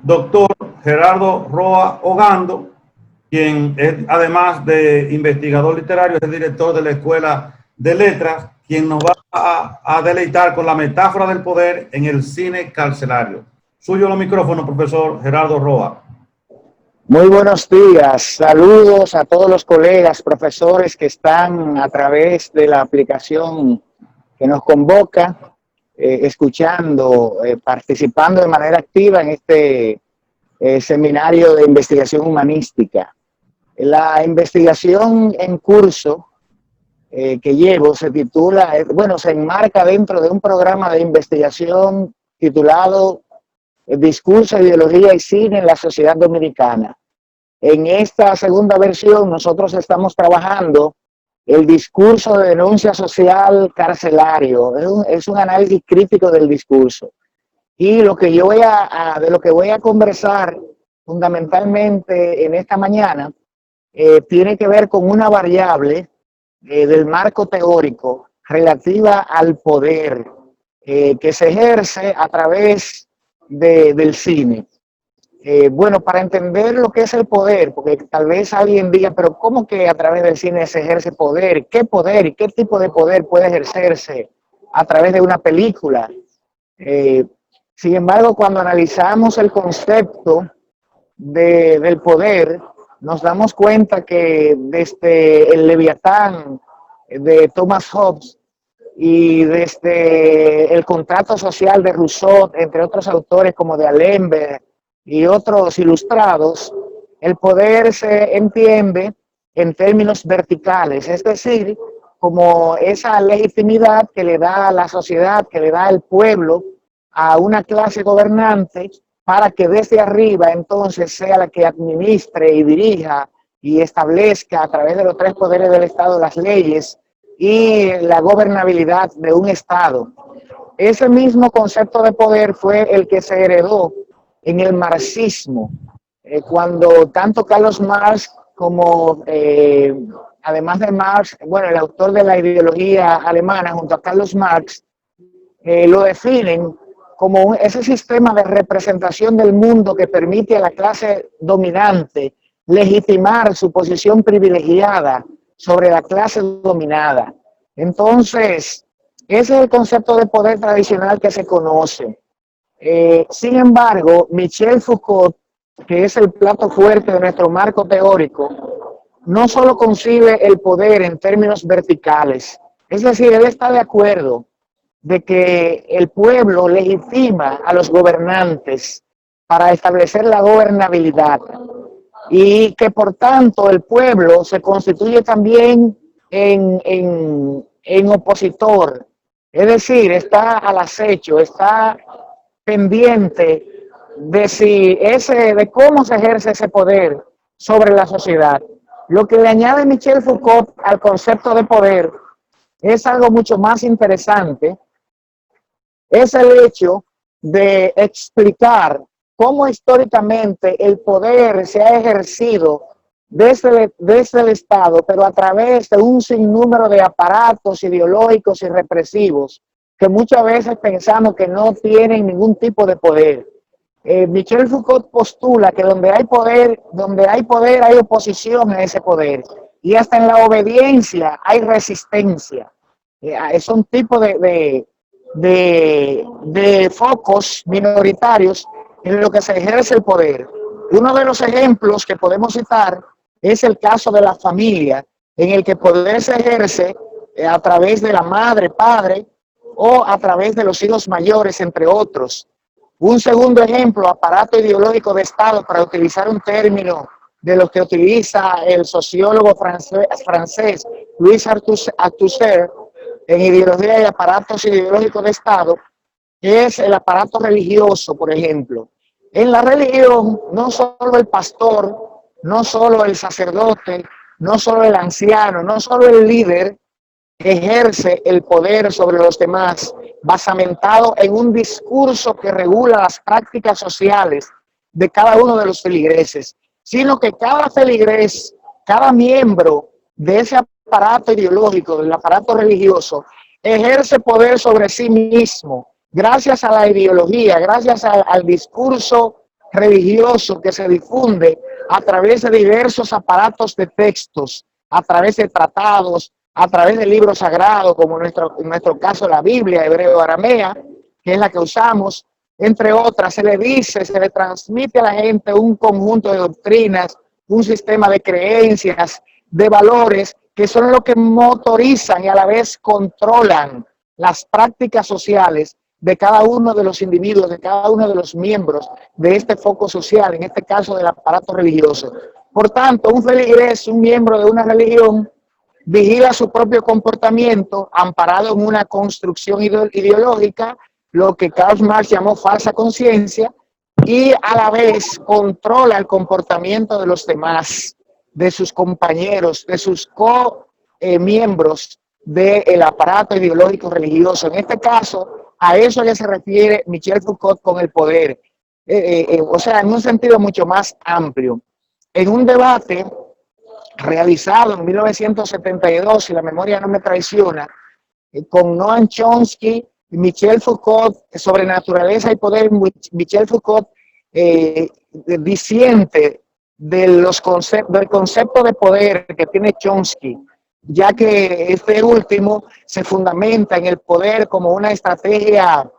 doctor Gerardo Roa Ogando, quien es, además de investigador literario, es el director de la Escuela de Letras, quien nos va a deleitar con la metáfora del poder en el cine carcelario. Suyo los micrófonos, profesor Gerardo Roa. Muy buenos días, saludos a todos los colegas, profesores que están a través de la aplicación que nos convoca, escuchando, participando de manera activa en este seminario de investigación humanística. La investigación en curso que llevo se titula, se enmarca dentro de un programa de investigación titulado Discurso, Ideología y Cine en la Sociedad Dominicana. En esta segunda versión nosotros estamos trabajando el discurso de denuncia social carcelario. Es un análisis crítico del discurso. Y lo que yo de lo que voy a conversar fundamentalmente en esta mañana tiene que ver con una variable del marco teórico relativa al poder que se ejerce a través del cine. Para entender lo que es el poder, porque tal vez alguien diga, pero ¿cómo que a través del cine se ejerce poder? ¿Qué poder y qué tipo de poder puede ejercerse a través de una película? Sin embargo, cuando analizamos el concepto del poder, nos damos cuenta que desde el Leviatán de Thomas Hobbes y desde el contrato social de Rousseau, entre otros autores como de Alembert y otros ilustrados, el poder se entiende en términos verticales, es decir, como esa legitimidad que le da a la sociedad, que le da el pueblo a una clase gobernante para que desde arriba entonces sea la que administre y dirija y establezca a través de los tres poderes del Estado las leyes y la gobernabilidad de un Estado. Ese mismo concepto de poder fue el que se heredó en el marxismo, cuando tanto Carlos Marx como, además de Marx, el autor de la ideología alemana junto a Carlos Marx, lo definen como ese sistema de representación del mundo que permite a la clase dominante legitimar su posición privilegiada sobre la clase dominada. Entonces, ese es el concepto de poder tradicional que se conoce. Sin embargo, Michel Foucault, que es el plato fuerte de nuestro marco teórico, no solo concibe el poder en términos verticales, es decir, él está de acuerdo de que el pueblo legitima a los gobernantes para establecer la gobernabilidad y que por tanto el pueblo se constituye también en opositor, es decir, está al acecho, está pendiente de cómo se ejerce ese poder sobre la sociedad. Lo que le añade Michel Foucault al concepto de poder es algo mucho más interesante, es el hecho de explicar cómo históricamente el poder se ha ejercido desde el Estado, pero a través de un sinnúmero de aparatos ideológicos y represivos que muchas veces pensamos que no tienen ningún tipo de poder. Michel Foucault postula que donde hay poder hay oposición a ese poder, y hasta en la obediencia hay resistencia. Son tipos de focos minoritarios en lo que se ejerce el poder. Uno de los ejemplos que podemos citar es el caso de la familia, en el que el poder se ejerce a través de la madre, padre, o a través de los hijos mayores, entre otros. Un segundo ejemplo, aparato ideológico de Estado, para utilizar un término de lo que utiliza el sociólogo francés Louis Althusser en ideología y aparatos ideológicos de Estado, es el aparato religioso, por ejemplo. En la religión, no solo el pastor, no solo el sacerdote, no solo el anciano, no solo el líder ejerce el poder sobre los demás, basamentado en un discurso que regula las prácticas sociales de cada uno de los feligreses, sino que cada feligrés, cada miembro de ese aparato ideológico, del aparato religioso, ejerce poder sobre sí mismo, gracias a la ideología, gracias al discurso religioso que se difunde a través de diversos aparatos de textos, a través de tratados, a través de libros sagrados, como en nuestro caso la Biblia hebreo-aramea, que es la que usamos, entre otras. Se le dice, se le transmite a la gente un conjunto de doctrinas, un sistema de creencias, de valores, que son lo que motorizan y a la vez controlan las prácticas sociales de cada uno de los individuos, de cada uno de los miembros de este foco social, en este caso del aparato religioso. Por tanto, un feligres, un miembro de una religión, vigila su propio comportamiento amparado en una construcción ideológica, lo que Karl Marx llamó falsa conciencia, y a la vez controla el comportamiento de los demás, de sus compañeros, de sus miembros del aparato ideológico religioso. En este caso, a eso ya se refiere Michel Foucault con el poder, o sea, en un sentido mucho más amplio. En un debate realizado en 1972, si la memoria no me traiciona, con Noam Chomsky y Michel Foucault, sobre naturaleza y poder. Michel Foucault disiente del concepto de poder que tiene Chomsky, ya que este último se fundamenta en el poder como una estrategia,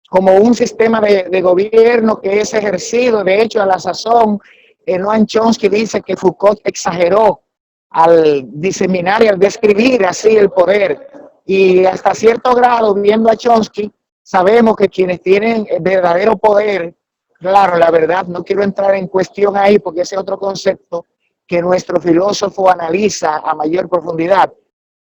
como un sistema de gobierno que es ejercido. De hecho, a la sazón, Noam Chomsky dice que Foucault exageró al diseminar y al describir así el poder. Y hasta cierto grado, viendo a Chomsky, sabemos que quienes tienen verdadero poder, claro, la verdad, no quiero entrar en cuestión ahí porque ese es otro concepto que nuestro filósofo analiza a mayor profundidad,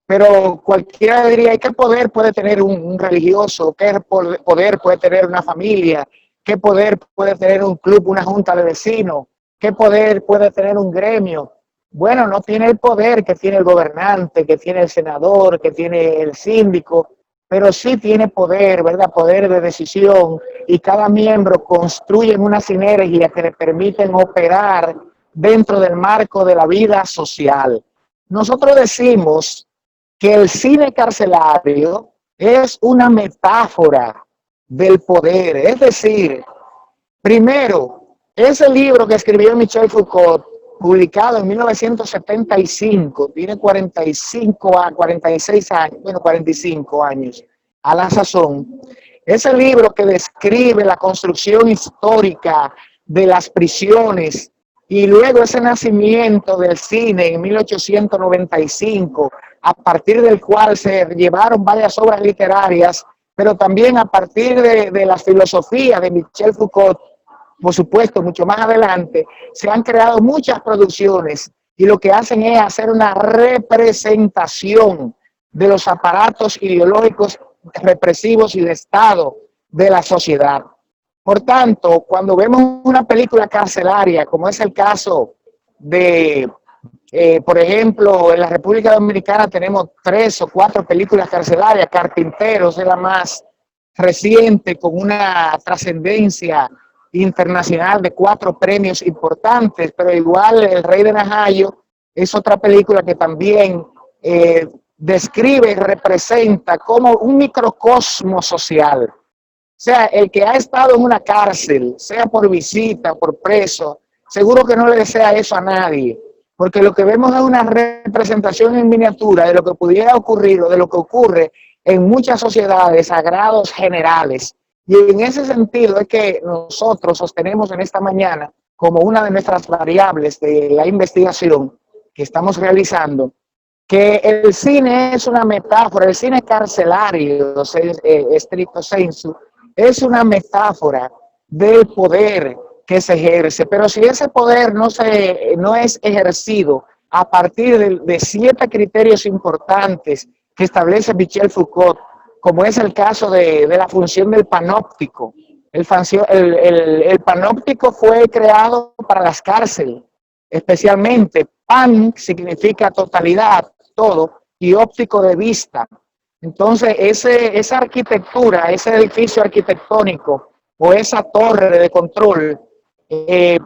pero cualquiera diría, ¿qué poder puede tener un religioso? ¿Qué poder puede tener una familia? ¿Qué poder puede tener un club, una junta de vecinos? ¿Qué poder puede tener un gremio? Bueno, no tiene el poder que tiene el gobernante, que tiene el senador, que tiene el síndico, pero sí tiene poder, ¿verdad? Poder de decisión, y cada miembro construye una sinergia que le permiten operar dentro del marco de la vida social. Nosotros decimos que el cine carcelario es una metáfora del poder, es decir, primero, ese libro que escribió Michel Foucault, publicado en 1975, tiene 46 años, bueno, 45 años a la sazón. Ese libro que describe la construcción histórica de las prisiones y luego ese nacimiento del cine en 1895, a partir del cual se llevaron varias obras literarias, pero también a partir de la filosofía de Michel Foucault, por supuesto, mucho más adelante, se han creado muchas producciones y lo que hacen es hacer una representación de los aparatos ideológicos represivos y de Estado de la sociedad. Por tanto, cuando vemos una película carcelaria, como es el caso de, por ejemplo, en la República Dominicana tenemos 3 o 4 películas carcelarias. Carpinteros es la más reciente, con una trascendencia internacional de 4 premios importantes, pero igual El Rey de Najayo es otra película que también describe y representa como un microcosmo social. O sea, el que ha estado en una cárcel, sea por visita, por preso, seguro que no le desea eso a nadie, porque lo que vemos es una representación en miniatura de lo que pudiera ocurrir o de lo que ocurre en muchas sociedades a grados generales. Y en ese sentido es que nosotros sostenemos en esta mañana, como una de nuestras variables de la investigación que estamos realizando, que el cine es una metáfora, el cine carcelario, estricto sensu, es una metáfora del poder que se ejerce. Pero si ese poder no es ejercido a partir de 7 criterios importantes que establece Michel Foucault, como es el caso de la función del panóptico. El panóptico fue creado para las cárceles, especialmente. Pan significa totalidad, todo, y óptico de vista. Entonces, esa arquitectura, ese edificio arquitectónico o esa torre de control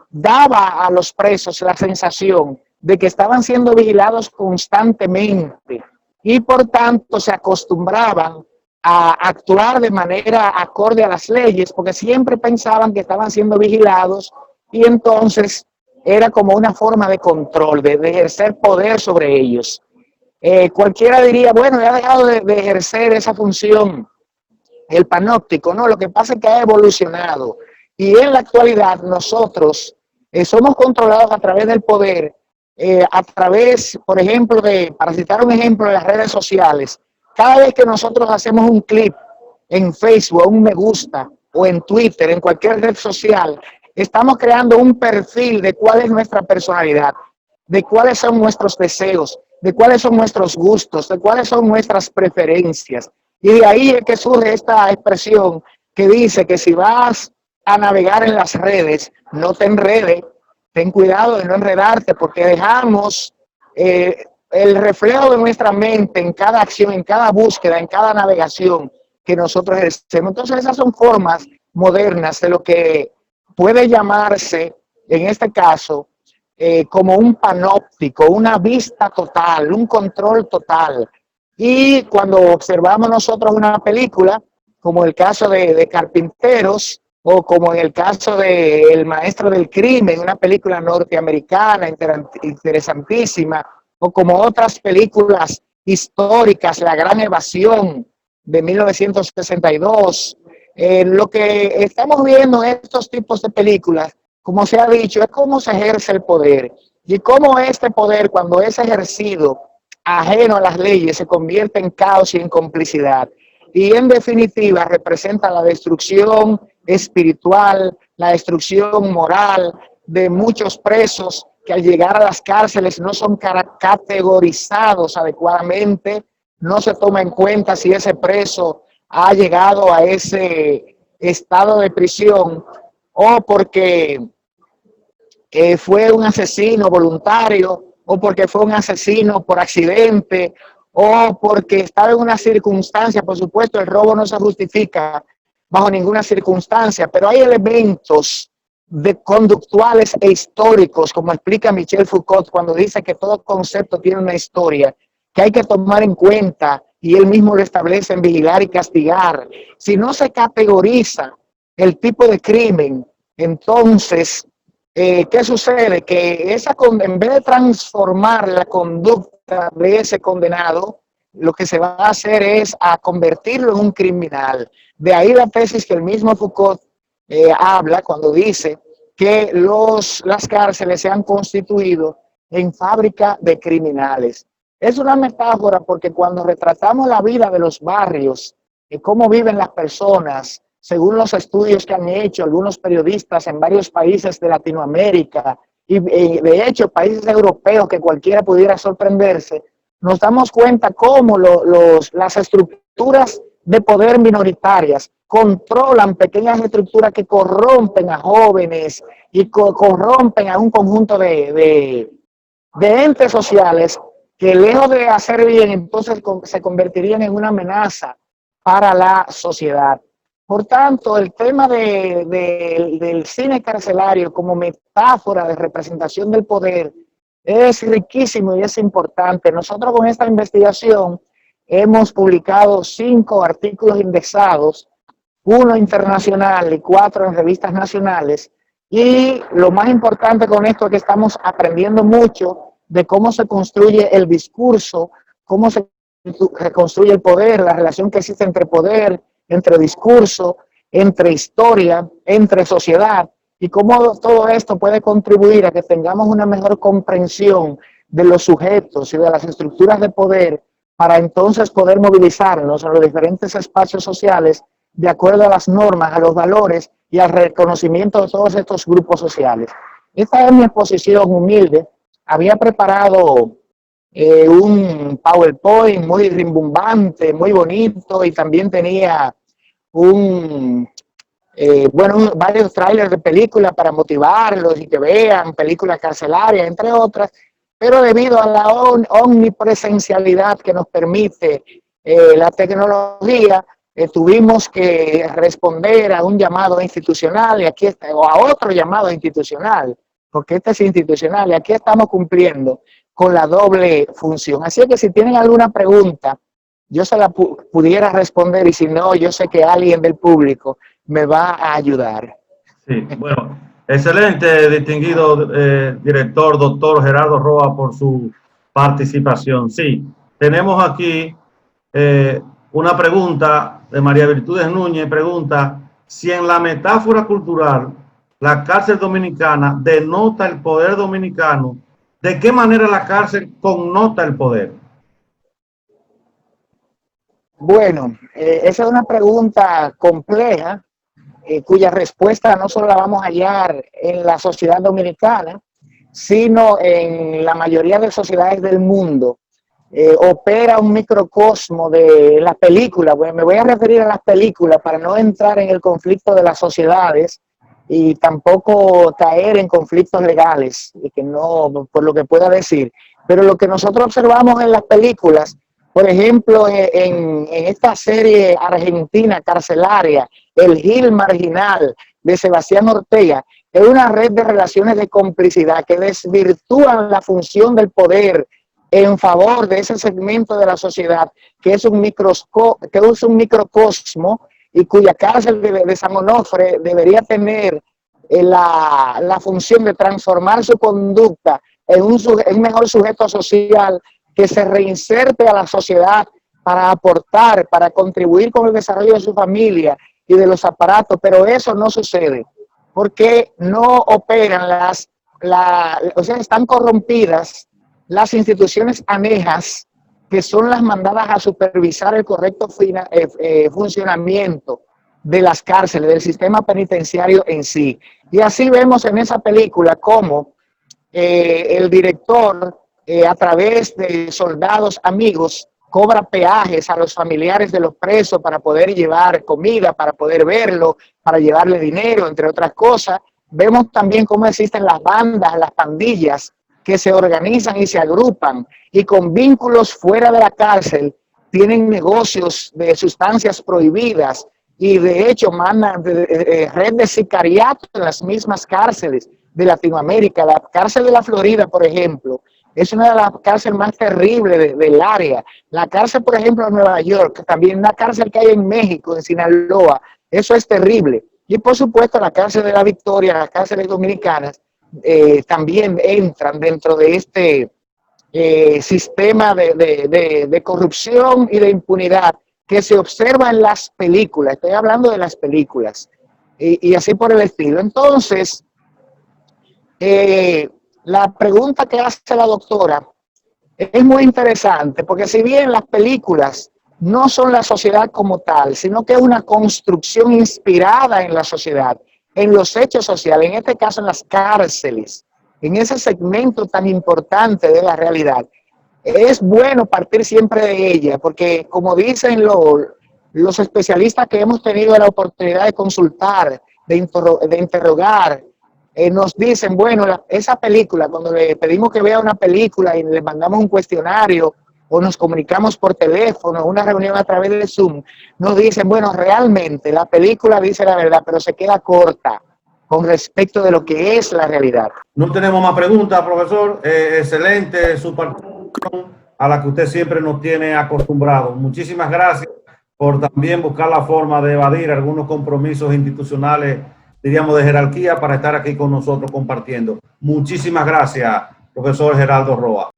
daba a los presos la sensación de que estaban siendo vigilados constantemente y por tanto se acostumbraban a actuar de manera acorde a las leyes, porque siempre pensaban que estaban siendo vigilados y entonces era como una forma de control, de ejercer poder sobre ellos. Cualquiera diría, bueno, ya ha dejado de ejercer esa función el panóptico, no, lo que pasa es que ha evolucionado y en la actualidad nosotros somos controlados a través del poder, a través, por ejemplo, para citar un ejemplo, de las redes sociales. Cada vez que nosotros hacemos un clip en Facebook, un me gusta, o en Twitter, en cualquier red social, estamos creando un perfil de cuál es nuestra personalidad, de cuáles son nuestros deseos, de cuáles son nuestros gustos, de cuáles son nuestras preferencias. Y de ahí es que surge esta expresión que dice que si vas a navegar en las redes, no te enredes, ten cuidado de no enredarte, porque dejamos el reflejo de nuestra mente en cada acción, en cada búsqueda, en cada navegación que nosotros ejercemos. Entonces esas son formas modernas de lo que puede llamarse, en este caso, como un panóptico, una vista total, un control total. Y cuando observamos nosotros una película, como el caso de Carpinteros, o como en el caso de El Maestro del Crimen, una película norteamericana interesantísima, o como otras películas históricas, La Gran Evasión de 1962, lo que estamos viendo en estos tipos de películas, como se ha dicho, es cómo se ejerce el poder y cómo este poder, cuando es ejercido ajeno a las leyes, se convierte en caos y en complicidad. Y en definitiva representa la destrucción espiritual, la destrucción moral de muchos presos que al llegar a las cárceles no son categorizados adecuadamente, no se toma en cuenta si ese preso ha llegado a ese estado de prisión o porque fue un asesino voluntario o porque fue un asesino por accidente o porque estaba en una circunstancia. Por supuesto, el robo no se justifica bajo ninguna circunstancia, pero hay elementos conductuales e históricos, como explica Michel Foucault cuando dice que todo concepto tiene una historia, que hay que tomar en cuenta, y él mismo lo establece en Vigilar y Castigar. Si no se categoriza el tipo de crimen, entonces, ¿qué sucede? Que en vez de transformar la conducta de ese condenado, lo que se va a hacer es a convertirlo en un criminal. De ahí la tesis que el mismo Foucault habla cuando dice que las cárceles se han constituido en fábrica de criminales. Es una metáfora porque cuando retratamos la vida de los barrios, cómo viven las personas, según los estudios que han hecho algunos periodistas en varios países de Latinoamérica y de hecho países europeos que cualquiera pudiera sorprenderse, nos damos cuenta cómo las estructuras de poder minoritarias controlan pequeñas estructuras que corrompen a jóvenes y corrompen a un conjunto de entes sociales que lejos de hacer bien, entonces se convertirían en una amenaza para la sociedad. Por tanto, el tema del cine carcelario como metáfora de representación del poder es riquísimo y es importante. Nosotros con esta investigación hemos publicado 5 artículos indexados, 1 internacional y 4 en revistas nacionales. Y lo más importante con esto es que estamos aprendiendo mucho de cómo se construye el discurso, cómo se construye el poder, la relación que existe entre poder, entre discurso, entre historia, entre sociedad, y cómo todo esto puede contribuir a que tengamos una mejor comprensión de los sujetos y de las estructuras de poder para entonces poder movilizarnos en los diferentes espacios sociales de acuerdo a las normas, a los valores y al reconocimiento de todos estos grupos sociales. Esta es mi exposición humilde. Había preparado un PowerPoint muy rimbombante, muy bonito, y también tenía varios trailers de películas para motivarlos y que vean películas carcelarias, entre otras, pero debido a la omnipresencialidad que nos permite la tecnología, tuvimos que responder a un llamado institucional y aquí está, o a otro llamado institucional, porque este es institucional y aquí estamos cumpliendo con la doble función. Así que si tienen alguna pregunta yo se la pudiera responder y si no, yo sé que alguien del público me va a ayudar. Sí, bueno, excelente, distinguido director, doctor Gerardo Roa, por su participación. Sí, tenemos aquí una pregunta de María Virtudes Núñez, pregunta si en la metáfora cultural la cárcel dominicana denota el poder dominicano, ¿de qué manera la cárcel connota el poder? Bueno, esa es una pregunta compleja, cuya respuesta no solo la vamos a hallar en la sociedad dominicana, sino en la mayoría de sociedades del mundo. Opera un microcosmo de las películas. Bueno, me voy a referir a las películas para no entrar en el conflicto de las sociedades y tampoco caer en conflictos legales, y que no, por lo que pueda decir. Pero lo que nosotros observamos en las películas, por ejemplo, en esta serie argentina carcelaria, El Gil Marginal, de Sebastián Ortega, es una red de relaciones de complicidad que desvirtúan la función del poder en favor de ese segmento de la sociedad que es un microcosmo y cuya cárcel de San Onofre debería tener la función de transformar su conducta en un mejor sujeto social que se reinserte a la sociedad para aportar, para contribuir con el desarrollo de su familia y de los aparatos, pero eso no sucede porque no operan o sea, están corrompidas las instituciones anejas que son las mandadas a supervisar el correcto funcionamiento de las cárceles, del sistema penitenciario en sí. Y así vemos en esa película cómo el director, a través de soldados amigos, cobra peajes a los familiares de los presos para poder llevar comida, para poder verlo, para llevarle dinero, entre otras cosas. Vemos también cómo existen las bandas, las pandillas, que se organizan y se agrupan y con vínculos fuera de la cárcel tienen negocios de sustancias prohibidas y de hecho mandan red de sicariato en las mismas cárceles de Latinoamérica. La cárcel de la Florida, por ejemplo, es una de las cárceles más terribles del área. La cárcel, por ejemplo, de Nueva York, también una cárcel que hay en México, en Sinaloa, eso es terrible. Y por supuesto la cárcel de la Victoria, las cárceles dominicanas, también entran dentro de este sistema de corrupción y de impunidad que se observa en las películas. Estoy hablando de las películas y así por el estilo. Entonces, la pregunta que hace la doctora es muy interesante porque si bien las películas no son la sociedad como tal, sino que es una construcción inspirada en la sociedad, en los hechos sociales, en este caso en las cárceles, en ese segmento tan importante de la realidad. Es bueno partir siempre de ella, porque como dicen los especialistas que hemos tenido la oportunidad de consultar, de interrogar, nos dicen, bueno, esa película, cuando le pedimos que vea una película y le mandamos un cuestionario o nos comunicamos por teléfono, una reunión a través de Zoom, nos dicen, bueno, realmente la película dice la verdad, pero se queda corta con respecto de lo que es la realidad. No tenemos más preguntas, profesor. Excelente su participación, a la que usted siempre nos tiene acostumbrados. Muchísimas gracias por también buscar la forma de evadir algunos compromisos institucionales, diríamos, de jerarquía para estar aquí con nosotros compartiendo. Muchísimas gracias, profesor Gerardo Roa.